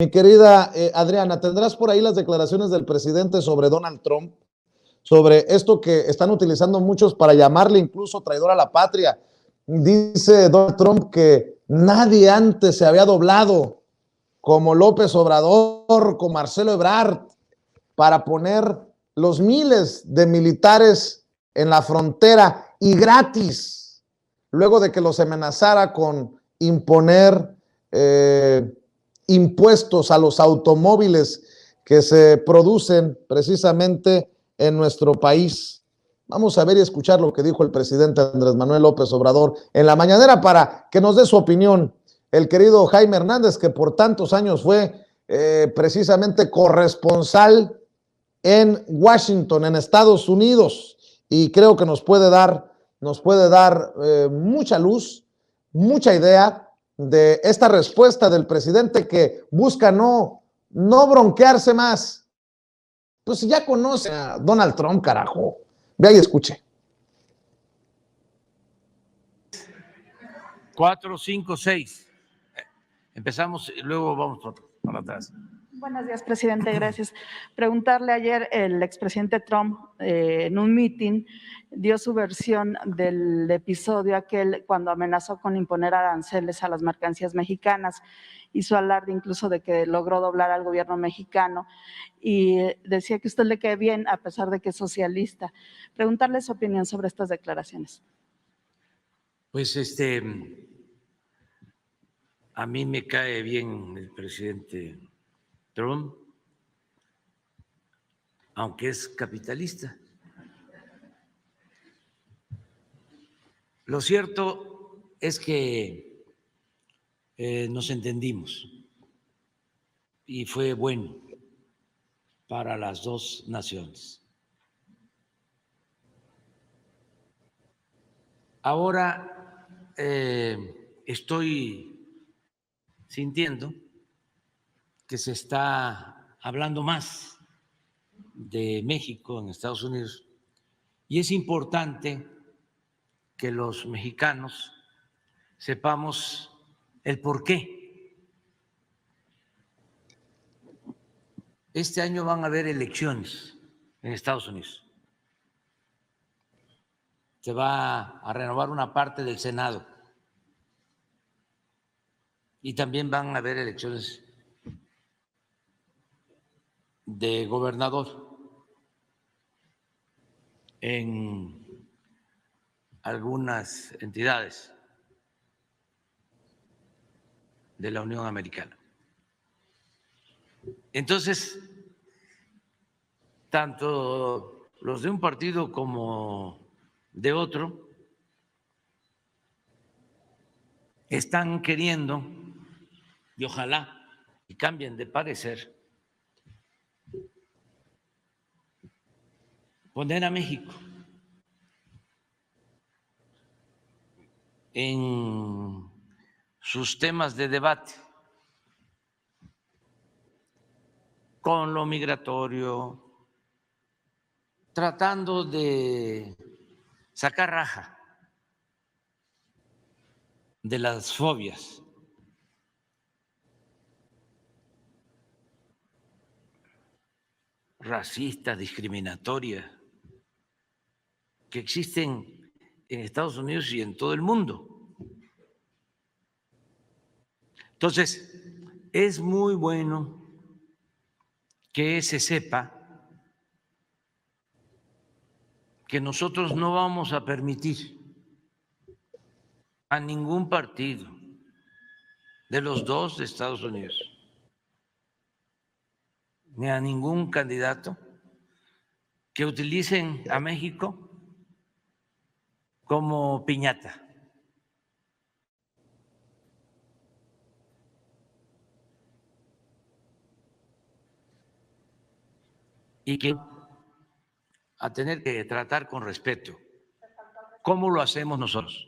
Mi querida Adriana, ¿tendrás por ahí las declaraciones del presidente sobre Donald Trump? Sobre esto que están utilizando muchos para llamarle incluso traidor a la patria. Dice Donald Trump que nadie antes se había doblado como López Obrador, como Marcelo Ebrard, para poner los miles de militares en la frontera y gratis, luego de que los amenazara con imponer impuestos a los automóviles que se producen precisamente en nuestro país. Vamos a ver y escuchar lo que dijo el presidente Andrés Manuel López Obrador en la mañanera para que nos dé su opinión. El querido Jaime Hernández, que por tantos años fue precisamente corresponsal en Washington, en Estados Unidos, y creo que nos puede dar mucha luz, mucha idea de esta respuesta del presidente que busca no bronquearse más. Pues ya conoce a Donald Trump, carajo. Vea y escuche. 4, 5, 6. Empezamos y luego vamos para atrás. Buenos días, presidente. Gracias. Preguntarle ayer, el expresidente Trump en un meeting dio su versión del episodio aquel cuando amenazó con imponer aranceles a las mercancías mexicanas. Hizo alarde incluso de que logró doblar al gobierno mexicano y decía que usted le cae bien a pesar de que es socialista. Preguntarle su opinión sobre estas declaraciones. Pues a mí me cae bien el presidente Trump, aunque es capitalista. Lo cierto es que nos entendimos y fue bueno para las dos naciones. Ahora estoy sintiendo que se está hablando más de México en Estados Unidos y es importante que los mexicanos sepamos el por qué. Este año van a haber elecciones en Estados Unidos. Se va a renovar una parte del Senado y también van a haber elecciones de gobernador en algunas entidades de la Unión Americana. Entonces, tanto los de un partido como de otro están queriendo, y ojalá y cambien de parecer, poner a México en sus temas de debate con lo migratorio, tratando de sacar raja de las fobias. Racistas, discriminatorias, que existen en Estados Unidos y en todo el mundo. Entonces, es muy bueno que se sepa que nosotros no vamos a permitir a ningún partido de los dos de Estados Unidos, ni a ningún candidato que utilicen a México como piñata. Y que a tener que tratar con respeto. ¿Cómo lo hacemos nosotros?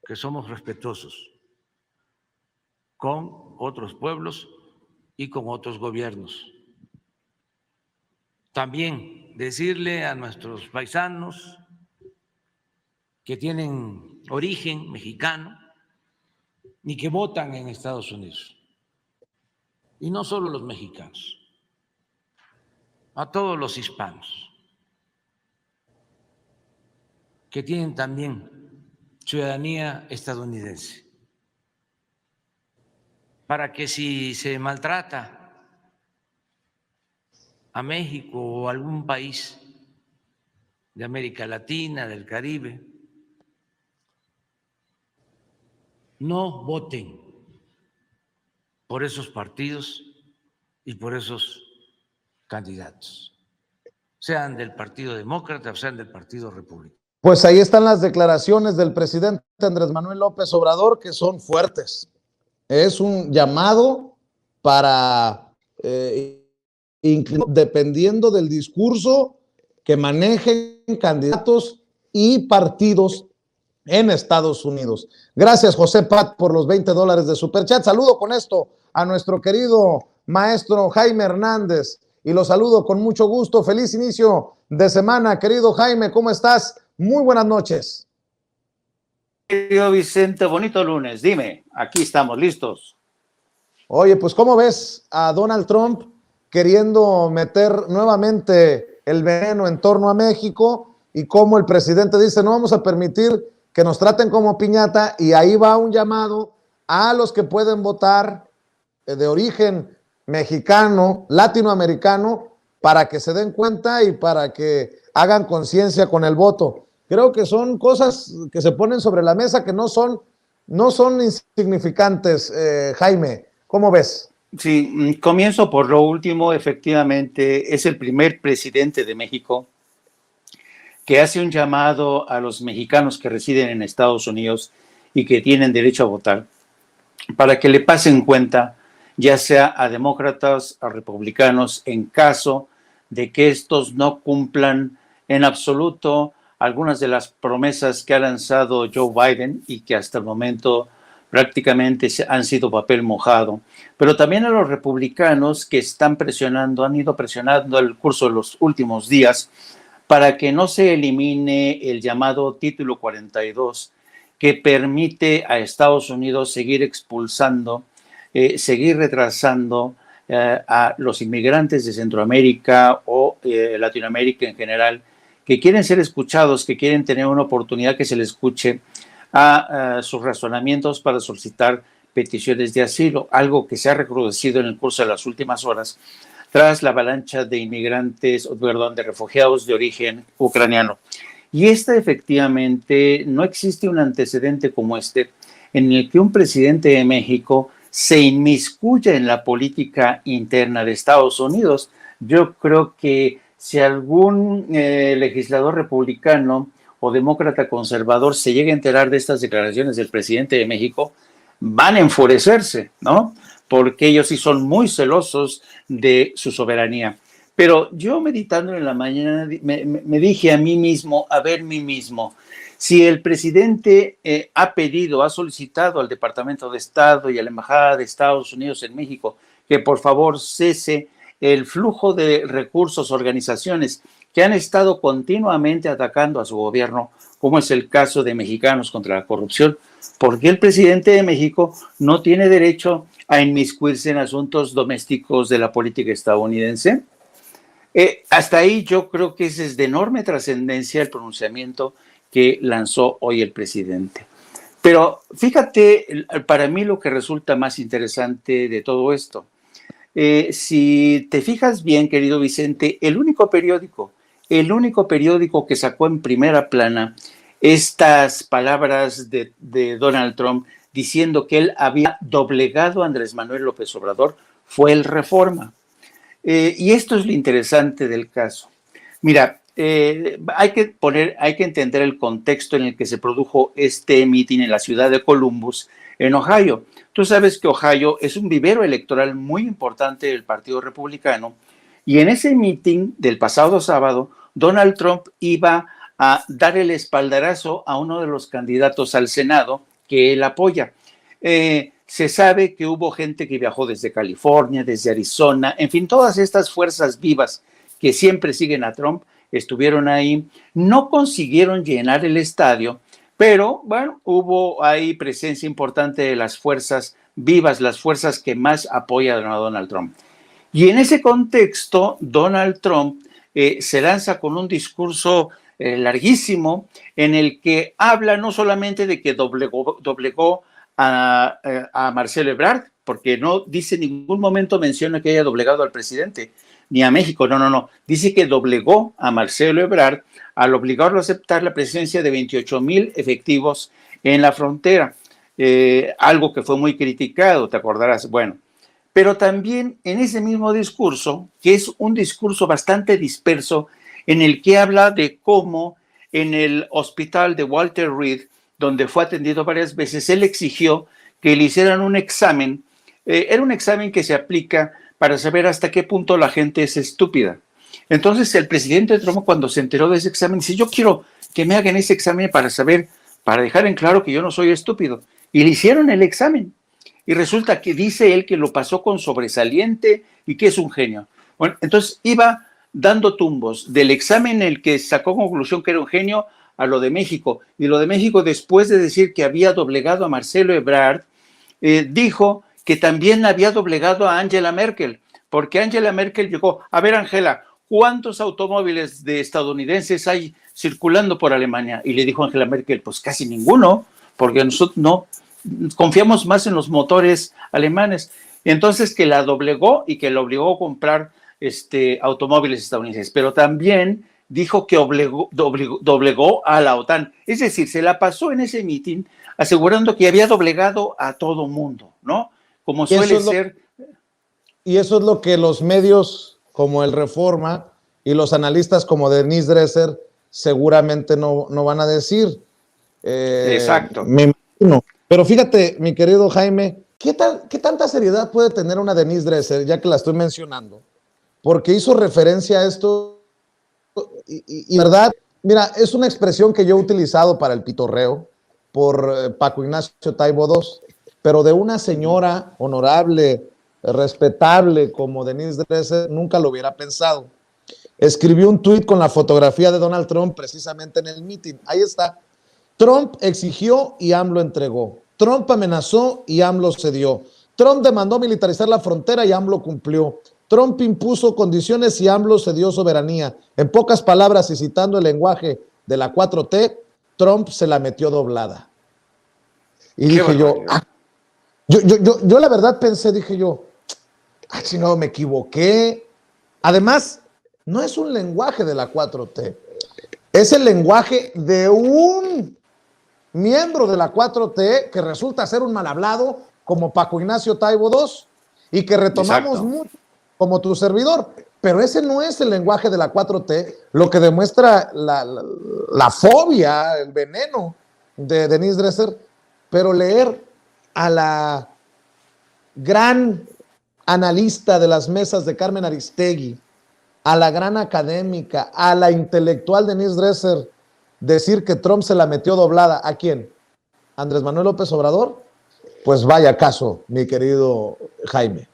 Que somos respetuosos con otros pueblos y con otros gobiernos. También decirle a nuestros paisanos que tienen origen mexicano y que votan en Estados Unidos, y no solo los mexicanos, a todos los hispanos que tienen también ciudadanía estadounidense, para que si se maltrata a México o algún país de América Latina, del Caribe, no voten por esos partidos y por esos candidatos, sean del Partido Demócrata o sean del Partido Republicano. Pues ahí están las declaraciones del presidente Andrés Manuel López Obrador, que son fuertes. Es un llamado para, dependiendo del discurso, que manejen candidatos y partidos en Estados Unidos. Gracias, José Pat, por los $20 de Superchat. Saludo con esto a nuestro querido maestro Jaime Hernández y lo saludo con mucho gusto. Feliz inicio de semana, querido Jaime, ¿cómo estás? Muy buenas noches. Querido Vicente, bonito lunes. Dime, aquí estamos listos. Oye, pues ¿cómo ves a Donald Trump queriendo meter nuevamente el veneno en torno a México y cómo el presidente dice no vamos a permitir que nos traten como piñata, y ahí va un llamado a los que pueden votar de origen mexicano, latinoamericano, para que se den cuenta y para que hagan conciencia con el voto? Creo que son cosas que se ponen sobre la mesa que no son insignificantes, Jaime. ¿Cómo ves? Sí, comienzo por lo último. Efectivamente, es el primer presidente de México que hace un llamado a los mexicanos que residen en Estados Unidos y que tienen derecho a votar, para que le pasen cuenta, ya sea a demócratas, a republicanos, en caso de que estos no cumplan en absoluto algunas de las promesas que ha lanzado Joe Biden y que hasta el momento prácticamente han sido papel mojado, pero también a los republicanos que están presionando, han ido presionando el curso de los últimos días para que no se elimine el llamado Título 42, que permite a Estados Unidos seguir expulsando, seguir retrasando a los inmigrantes de Centroamérica o Latinoamérica en general, que quieren ser escuchados, que quieren tener una oportunidad que se les escuche a sus razonamientos para solicitar peticiones de asilo, algo que se ha recrudecido en el curso de las últimas horas tras la avalancha de de refugiados de origen ucraniano. Y efectivamente, no existe un antecedente como este en el que un presidente de México se inmiscuya en la política interna de Estados Unidos. Yo creo que si algún legislador republicano o demócrata conservador se llega a enterar de estas declaraciones del presidente de México, van a enfurecerse, ¿no? Porque ellos sí son muy celosos de su soberanía. Pero yo meditando en la mañana me dije a mí mismo, si el presidente ha solicitado al Departamento de Estado y a la Embajada de Estados Unidos en México que por favor cese el flujo de recursos, organizaciones que han estado continuamente atacando a su gobierno, como es el caso de Mexicanos contra la Corrupción, ¿por qué el presidente de México no tiene derecho a inmiscuirse en asuntos domésticos de la política estadounidense? Hasta ahí yo creo que es de enorme trascendencia el pronunciamiento que lanzó hoy el presidente. Pero fíjate, para mí lo que resulta más interesante de todo esto, si te fijas bien, querido Vicente, el único periódico que sacó en primera plana estas palabras de Donald Trump diciendo que él había doblegado a Andrés Manuel López Obrador fue el Reforma. Y esto es lo interesante del caso. Mira, hay que entender el contexto en el que se produjo este mitin en la ciudad de Columbus, en Ohio. Tú sabes que Ohio es un vivero electoral muy importante del Partido Republicano, y en ese mitin del pasado sábado, Donald Trump iba a dar el espaldarazo a uno de los candidatos al Senado que él apoya. Se sabe que hubo gente que viajó desde California, desde Arizona, en fin, todas estas fuerzas vivas que siempre siguen a Trump estuvieron ahí, no consiguieron llenar el estadio, Pero bueno, hubo ahí presencia importante de las fuerzas vivas, las fuerzas que más apoyan a Donald Trump. Y en ese contexto, Donald Trump se lanza con un discurso larguísimo en el que habla no solamente de que doblegó a Marcelo Ebrard, porque no dice en ningún momento menciona que haya doblegado al presidente, ni a México, no. Dice que doblegó a Marcelo Ebrard al obligarlo a aceptar la presencia de 28,000 efectivos en la frontera, algo que fue muy criticado, te acordarás. Bueno, pero también en ese mismo discurso, que es un discurso bastante disperso, en el que habla de cómo en el hospital de Walter Reed, donde fue atendido varias veces, él exigió que le hicieran un examen. Era un examen que se aplica para saber hasta qué punto la gente es estúpida. Entonces el presidente Trump, cuando se enteró de ese examen, dice: yo quiero que me hagan ese examen para saber, para dejar en claro que yo no soy estúpido. Y le hicieron el examen. Y resulta que dice él que lo pasó con sobresaliente y que es un genio. Bueno, entonces iba dando tumbos del examen en el que sacó conclusión que era un genio a lo de México. Y lo de México, después de decir que había doblegado a Marcelo Ebrard, dijo que también había doblegado a Angela Merkel, porque Angela Merkel llegó: a ver, Angela, ¿cuántos automóviles de estadounidenses hay circulando por Alemania? Y le dijo Angela Merkel: pues casi ninguno, porque nosotros no confiamos más en los motores alemanes. Entonces, que la doblegó y que la obligó a comprar automóviles estadounidenses, pero también dijo que doblegó a la OTAN. Es decir, se la pasó en ese mitin asegurando que había doblegado a todo mundo, ¿no? Como suele ser. Y eso es lo que los medios como el Reforma y los analistas como Denise Dresser seguramente no van a decir. Exacto. Me imagino. Pero fíjate, mi querido Jaime, ¿qué tanta seriedad puede tener una Denise Dresser, ya que la estoy mencionando? Porque hizo referencia a esto y verdad, mira, es una expresión que yo he utilizado para el pitorreo por Paco Ignacio Taibo II, pero de una señora honorable, respetable como Denise Dresser, nunca lo hubiera pensado. Escribió un tuit con la fotografía de Donald Trump precisamente en el mitin. Ahí está. Trump exigió y AMLO entregó. Trump amenazó y AMLO cedió. Trump demandó militarizar la frontera y AMLO cumplió. Trump impuso condiciones y AMLO cedió soberanía. En pocas palabras y citando el lenguaje de la 4T, Trump se la metió doblada. Y dije yo la verdad pensé, dije yo, si no me equivoqué. Además, no es un lenguaje de la 4T, es el lenguaje de un miembro de la 4T que resulta ser un mal hablado como Paco Ignacio Taibo II y que retomamos mucho como tu servidor, pero ese no es el lenguaje de la 4T, lo que demuestra la fobia, el veneno de Denise Dresser. Pero leer a la gran analista de las mesas de Carmen Aristegui, a la gran académica, a la intelectual Denise Dresser, decir que Trump se la metió doblada, ¿a quién? ¿Andrés Manuel López Obrador? Pues vaya caso, mi querido Jaime.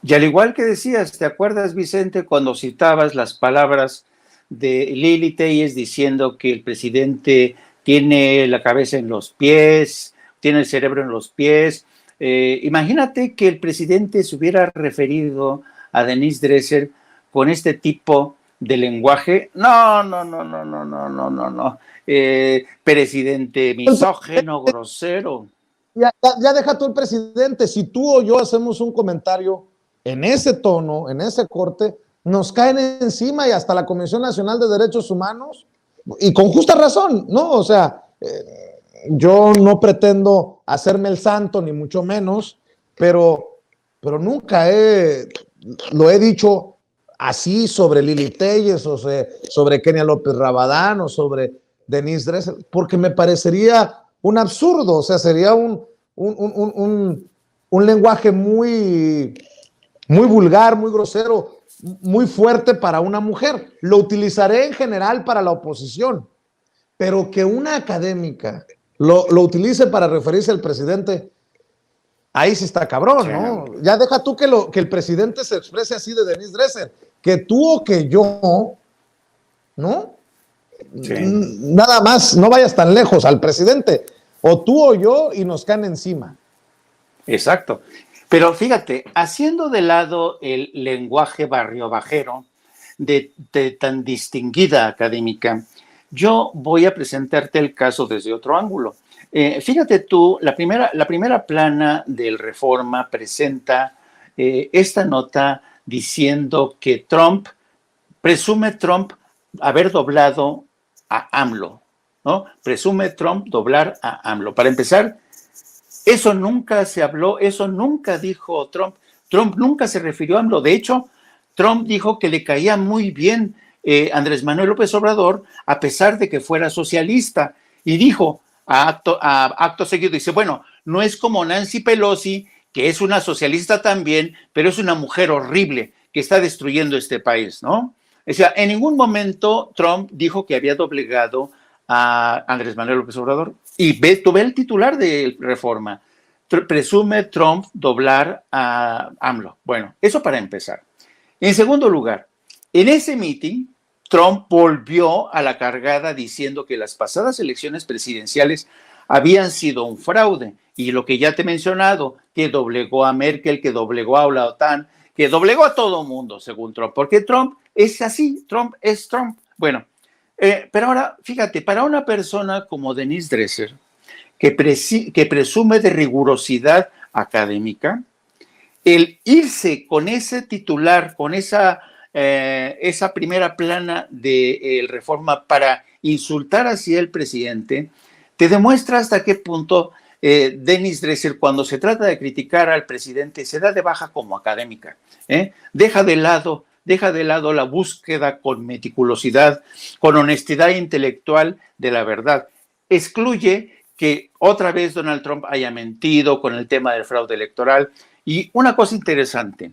Y al igual que decías, ¿te acuerdas, Vicente, cuando citabas las palabras de Lili Téllez diciendo que el presidente tiene la cabeza en los pies, tiene el cerebro en los pies? Imagínate que el presidente se hubiera referido a Denise Dresser con este tipo de lenguaje. No. Presidente misógino, grosero. Ya deja tú el presidente. Si tú o yo hacemos un comentario en ese tono, en ese corte, nos caen encima y hasta la Comisión Nacional de Derechos Humanos, y con justa razón, ¿no? O sea, yo no pretendo hacerme el santo, ni mucho menos, pero nunca lo he dicho así sobre Lili Téllez, o sobre Kenia López Rabadán, o sobre Denise Dresser, porque me parecería un absurdo, o sea, sería un lenguaje muy vulgar, muy grosero, muy fuerte para una mujer. Lo utilizaré en general para la oposición, pero que una académica lo utilice para referirse al presidente, ahí sí está cabrón, ¿no? Ya deja tú que el presidente se exprese así de Denise Dresser, que tú o que yo, ¿no? Sí. Nada más, no vayas tan lejos al presidente, o tú o yo, y nos caen encima. Exacto. Pero fíjate, haciendo de lado el lenguaje barriobajero de tan distinguida académica, yo voy a presentarte el caso desde otro ángulo. Fíjate tú, la primera plana del Reforma presenta esta nota diciendo que presume Trump haber doblado a AMLO, ¿no? Presume Trump doblar a AMLO. Para empezar, eso nunca se habló, eso nunca dijo Trump. Trump nunca se refirió a AMLO. De hecho, Trump dijo que le caía muy bien Andrés Manuel López Obrador, a pesar de que fuera socialista. Y dijo, a acto seguido, dice, bueno, no es como Nancy Pelosi, que es una socialista también, pero es una mujer horrible que está destruyendo este país, ¿no? O sea, en ningún momento Trump dijo que había doblegado a Andrés Manuel López Obrador. Y tú ve el titular de Reforma. Presume Trump doblar a AMLO. Bueno, eso para empezar. En segundo lugar, en ese meeting, Trump volvió a la cargada diciendo que las pasadas elecciones presidenciales habían sido un fraude. Y lo que ya te he mencionado, que doblegó a Merkel, que doblegó a la OTAN, que doblegó a todo mundo, según Trump. Porque Trump es así, Trump es Trump. Bueno, pero ahora, fíjate, para una persona como Denise Dresser, que presume de rigurosidad académica, el irse con ese titular, con esa primera plana de Reforma para insultar así al presidente, te demuestra hasta qué punto Denise Dresser, cuando se trata de criticar al presidente, se da de baja como académica. Deja de lado la búsqueda con meticulosidad, con honestidad intelectual de la verdad. Excluye que otra vez Donald Trump haya mentido con el tema del fraude electoral. Y una cosa interesante,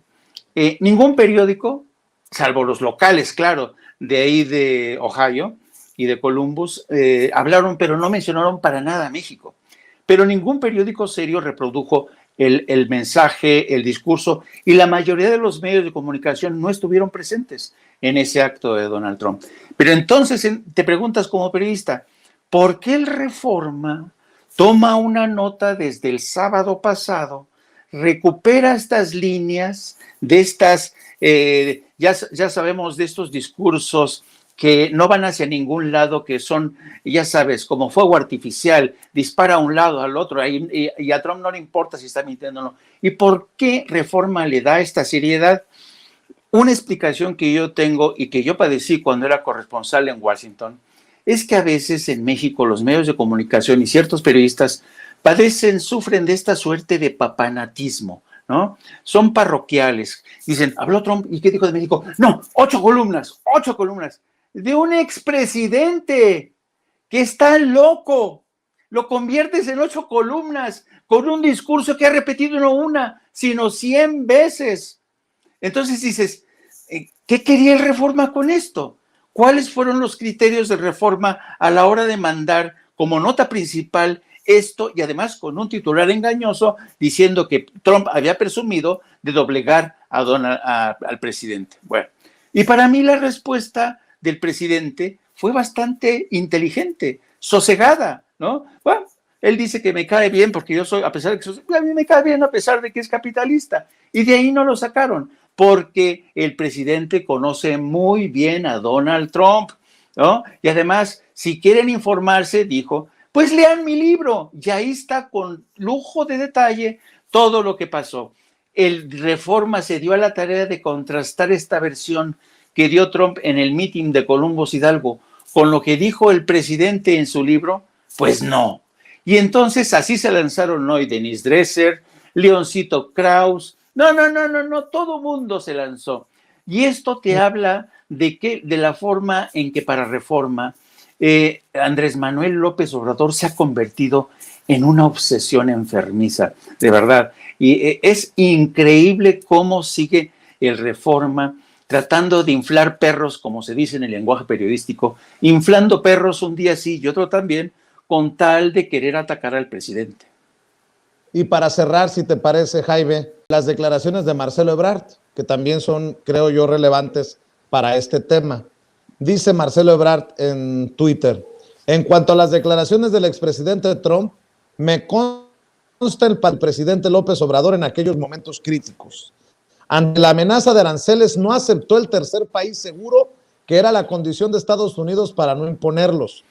ningún periódico, salvo los locales, claro, de ahí de Ohio y de Columbus, hablaron, pero no mencionaron para nada a México. Pero ningún periódico serio reprodujo el mensaje, el discurso, y la mayoría de los medios de comunicación no estuvieron presentes en ese acto de Donald Trump. Pero entonces te preguntas como periodista, ¿por qué el Reforma toma una nota desde el sábado pasado, recupera estas líneas de estas, ya sabemos, de estos discursos que no van hacia ningún lado, que son, ya sabes, como fuego artificial, dispara a un lado, al otro, y a Trump no le importa si está mintiendo o no? ¿Y por qué Reforma le da esta seriedad? Una explicación que yo tengo y que yo padecí cuando era corresponsal en Washington es que a veces en México los medios de comunicación y ciertos periodistas sufren de esta suerte de papanatismo, ¿no? Son parroquiales. Dicen, habló Trump, ¿y qué dijo de México? No, 8 columnas, 8 columnas. De un expresidente que está loco. Lo conviertes en 8 columnas con un discurso que ha repetido no una, sino 100 veces. Entonces dices, ¿qué quería el Reforma con esto? ¿Cuáles fueron los criterios de Reforma a la hora de mandar como nota principal esto, y además con un titular engañoso diciendo que Trump había presumido de doblegar al presidente? Bueno, y para mí la respuesta del presidente fue bastante inteligente, sosegada, ¿no? Bueno, él dice que me cae bien porque yo soy, a pesar de que a mí me cae bien a pesar de que es capitalista, y de ahí no lo sacaron, porque el presidente conoce muy bien a Donald Trump, ¿no? Y además, si quieren informarse, dijo, pues lean mi libro, y ahí está con lujo de detalle todo lo que pasó. El Reforma se dio a la tarea de contrastar esta versión que dio Trump en el meeting de Columbus Hidalgo con lo que dijo el presidente en su libro. Pues no. Y entonces así se lanzaron hoy Denise Dresser, Leoncito Krauss, no, todo mundo se lanzó. Y esto te habla de la forma en que para Reforma Andrés Manuel López Obrador se ha convertido en una obsesión enfermiza, de verdad. Y es increíble cómo sigue el Reforma tratando de inflar perros, como se dice en el lenguaje periodístico, inflando perros un día sí y otro también, con tal de querer atacar al presidente. Y para cerrar, si te parece, Jaime, las declaraciones de Marcelo Ebrard, que también son, creo yo, relevantes para este tema. Dice Marcelo Ebrard en Twitter: en cuanto a las declaraciones del expresidente Trump, me consta el presidente López Obrador en aquellos momentos críticos. Ante la amenaza de aranceles, no aceptó el tercer país seguro, que era la condición de Estados Unidos para no imponerlos.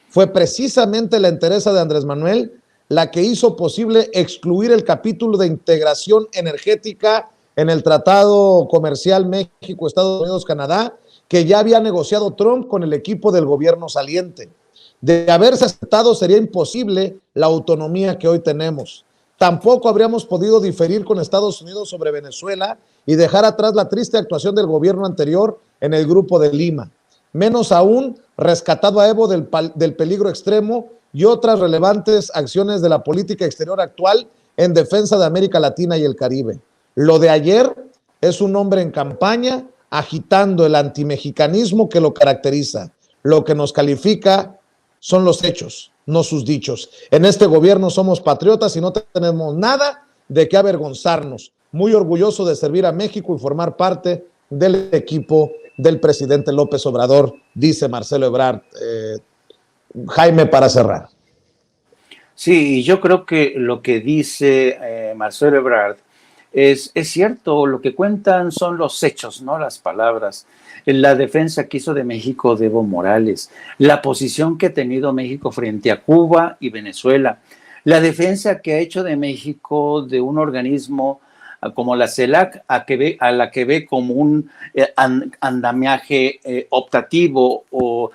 Fue precisamente la entereza de Andrés Manuel la que hizo posible excluir el capítulo de integración energética en el Tratado Comercial México, Estados Unidos, Canadá, que ya había negociado Trump con el equipo del gobierno saliente. De haberse aceptado, sería imposible la autonomía que hoy tenemos. Tampoco habríamos podido diferir con Estados Unidos sobre Venezuela y dejar atrás la triste actuación del gobierno anterior en el Grupo de Lima. Menos aún, rescatado a Evo del peligro extremo y otras relevantes acciones de la política exterior actual en defensa de América Latina y el Caribe. Lo de ayer es un hombre en campaña agitando el antimexicanismo que lo caracteriza. Lo que nos califica son los hechos, no sus dichos. En este gobierno somos patriotas y no tenemos nada de qué avergonzarnos. Muy orgulloso de servir a México y formar parte del equipo del presidente López Obrador, dice Marcelo Ebrard. Jaime, para cerrar. Sí, yo creo que lo que dice Marcelo Ebrard es cierto. Lo que cuentan son los hechos, no las palabras. La defensa que hizo de México de Evo Morales, la posición que ha tenido México frente a Cuba y Venezuela, la defensa que ha hecho de México de un organismo como la CELAC, a la que ve como un andamiaje optativo o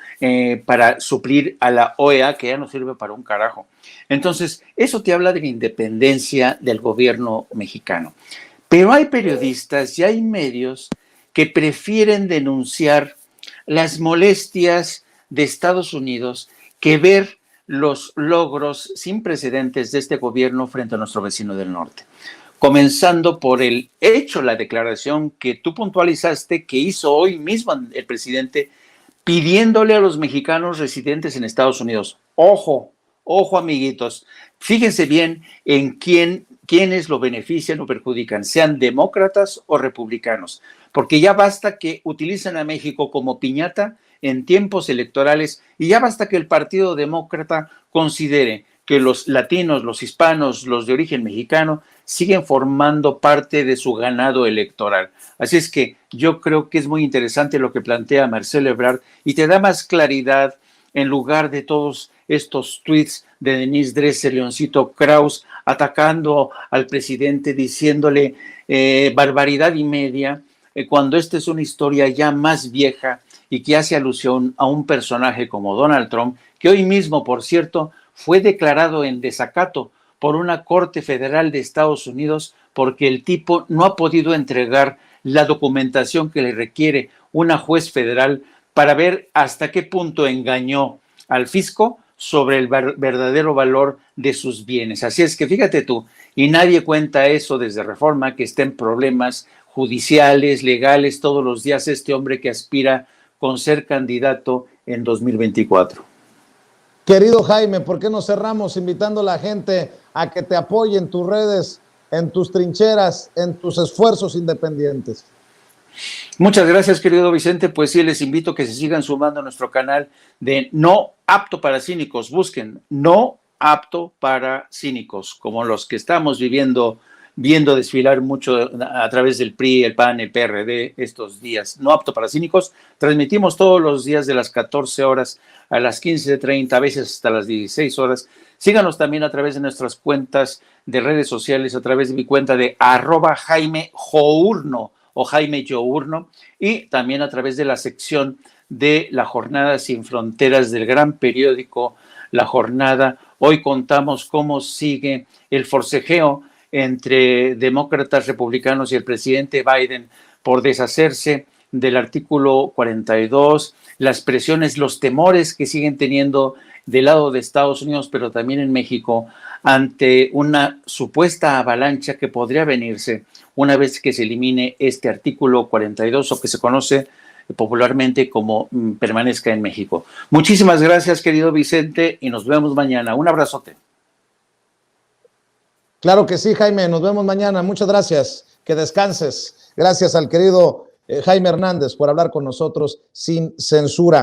para suplir a la OEA, que ya no sirve para un carajo. Entonces, eso te habla de la independencia del gobierno mexicano. Pero hay periodistas y hay medios que prefieren denunciar las molestias de Estados Unidos que ver los logros sin precedentes de este gobierno frente a nuestro vecino del norte. Comenzando por el hecho, la declaración que tú puntualizaste que hizo hoy mismo el presidente pidiéndole a los mexicanos residentes en Estados Unidos. Ojo, ojo, amiguitos, fíjense bien en quiénes lo benefician o perjudican, sean demócratas o republicanos, porque ya basta que utilicen a México como piñata en tiempos electorales y ya basta que el Partido Demócrata considere que los latinos, los hispanos, los de origen mexicano siguen formando parte de su ganado electoral. Así es que yo creo que es muy interesante lo que plantea Marcelo Ebrard y te da más claridad en lugar de todos estos tweets de Denise Dresser, Leoncito Krauss, atacando al presidente, diciéndole barbaridad y media, cuando esta es una historia ya más vieja y que hace alusión a un personaje como Donald Trump, que hoy mismo, por cierto, fue declarado en desacato por una corte federal de Estados Unidos porque el tipo no ha podido entregar la documentación que le requiere una juez federal para ver hasta qué punto engañó al fisco sobre el verdadero valor de sus bienes. Así es que fíjate tú, y nadie cuenta eso desde Reforma, que está en problemas judiciales, legales, todos los días este hombre que aspira con ser candidato en 2024. Querido Jaime, ¿por qué no cerramos invitando a la gente a que te apoye en tus redes, en tus trincheras, en tus esfuerzos independientes? Muchas gracias, querido Vicente. Pues sí, les invito a que se sigan sumando a nuestro canal de No Apto para Cínicos. Busquen No Apto para Cínicos, como los que estamos viendo desfilar mucho a través del PRI, el PAN, el PRD estos días. No Apto para Cínicos. Transmitimos todos los días de las 14 horas a las 15:30, a veces hasta las 16 horas. Síganos también a través de nuestras cuentas de redes sociales, a través de mi cuenta de @Jaime Journo o Jaime Journo, y también a través de la sección de La Jornada Sin Fronteras del gran periódico La Jornada. Hoy contamos cómo sigue el forcejeo entre demócratas, republicanos y el presidente Biden por deshacerse del artículo 42, las presiones, los temores que siguen teniendo del lado de Estados Unidos, pero también en México, ante una supuesta avalancha que podría venirse una vez que se elimine este artículo 42 o que se conoce popularmente como permanezca en México. Muchísimas gracias, querido Vicente, y nos vemos mañana. Un abrazote. Claro que sí, Jaime, nos vemos mañana. Muchas gracias. Que descanses. Gracias al querido Jaime Hernández, por hablar con nosotros sin censura.